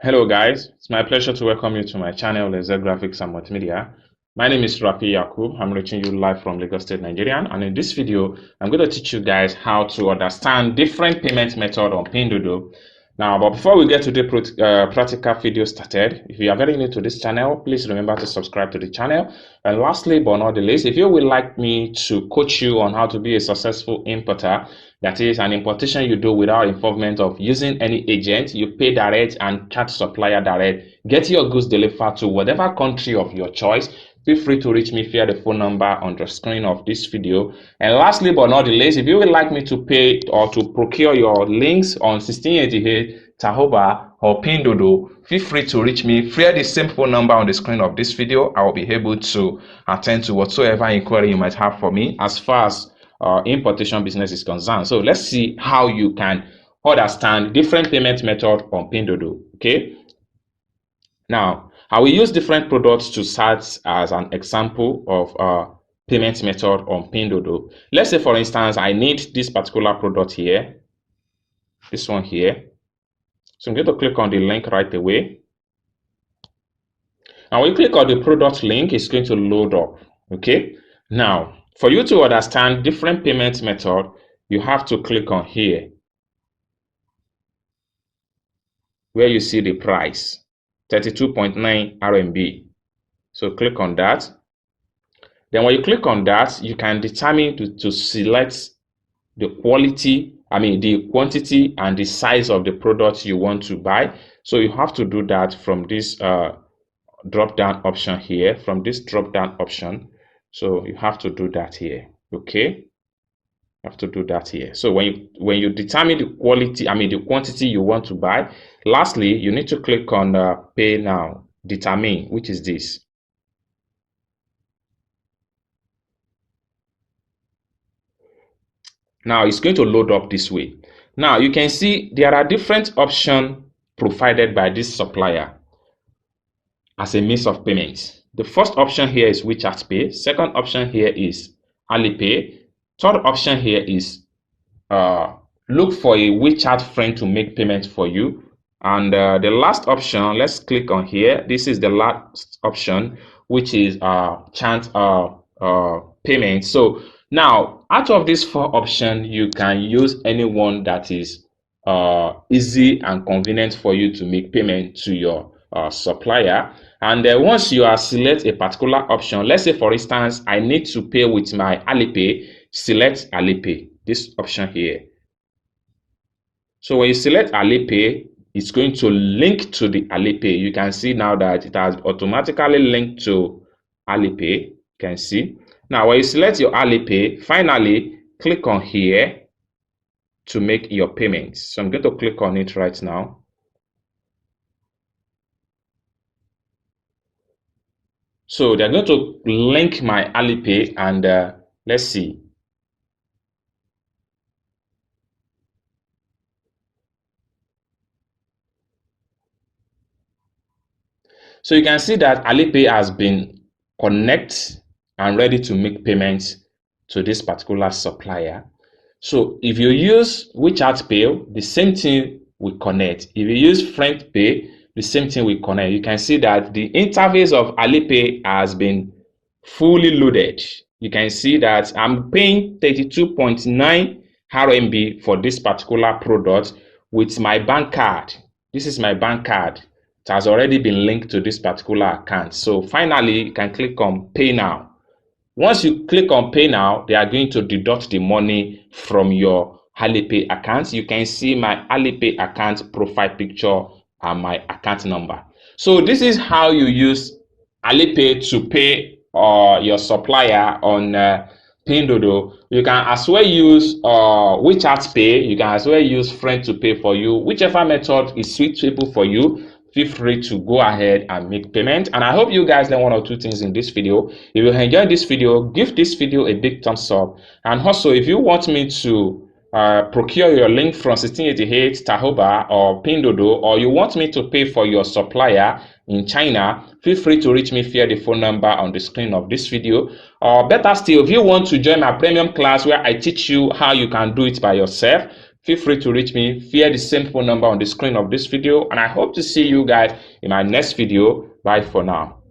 Hello guys, it's my pleasure to welcome you to my channel, Laser Graphics and Multimedia. My name is Rafi Yakub. I'm reaching you live from Lagos State, Nigeria. And in this video, I'm going to teach you guys how to understand different payment methods on pinduoduo. Now, but before we get to the practical video started, if you are very new to this channel, please remember to subscribe to the channel. And lastly, but not the least, if you would like me to coach you on how to be a successful importer, that is an importation you do without involvement of using any agent, you pay direct and charge supplier direct, get your goods delivered to whatever country of your choice, feel free to reach me via the phone number on the screen of this video. And lastly but not the least, if you would like me to pay or to procure your links on 1688, Tahoba or pinduoduo, feel free to reach me via the same phone number on the screen of this video. I will be able to attend to whatsoever inquiry you might have for me as far as importation business is concerned. So let's see how you can understand different payment methods on pinduoduo. Okay. Now, I will use different products to serve as an example of payment method on pinduoduo. Let's say, for instance, I need this particular product here, this one here. So I'm going to click on the link right away. And when you click on the product link, it's going to load up. Okay. Now, for you to understand different payment method, you have to click on here where you see the price, 32.9 RMB. So click on that. Then when you click on that, you can determine to select the quality, the quantity and the size of the product you want to buy. So you have to do that from this drop down option here, from this drop down option. So you have to do that here. Okay, you have to do that here. So when you determine the quality, the quantity you want to buy, lastly you need to click on pay now, determine, which is this. Now it's going to load up this way. Now you can see there are different options provided by this supplier as a means of payment. The first option here is WeChat Pay. Second option here is Alipay. Third option here is look for a WeChat friend to make payment for you. And the last option, let's click on here. This is the last option, which is chant payment. So now, out of these four options, you can use any one that is easy and convenient for you to make payment to your supplier. And once you are select a particular option, let's say for instance, I need to pay with my Alipay, select Alipay, this option here. So when you select Alipay, it's going to link to the Alipay. You can see now that it has automatically linked to Alipay. You can see. Now when you select your Alipay, finally click on here to make your payments. So I'm going to click on it right now. So they're going to link my Alipay and let's see. So you can see that Alipay has been connected and ready to make payments to this particular supplier. So if you use WeChat Pay, the same thing will connect. If you use Friend Pay, the same thing will connect. You can see that the interface of Alipay has been fully loaded. You can see that I'm paying 32.9 RMB for this particular product with my bank card. This is my bank card. It has already been linked to this particular account. So finally, you can click on Pay Now. Once you click on Pay Now, they are going to deduct the money from your Alipay account. You can see my Alipay account profile picture and my account number. So this is how you use Alipay to pay your supplier on pinduoduo. You can as well use WeChat Pay. You can as well use Friend to pay for you. Whichever method is suitable for you, feel free to go ahead and make payment. And I hope you guys learn one or two things in this video. If you enjoyed this video, give this video a big thumbs up. And also, if you want me to procure your link from 1688, Tahoba or pinduoduo, or you want me to pay for your supplier in China, feel free to reach me via the phone number on the screen of this video. Or better still, if you want to join my premium class where I teach you how you can do it by yourself, feel free to reach me via the same phone number on the screen of this video, and I hope to see you guys in my next video. Bye for now.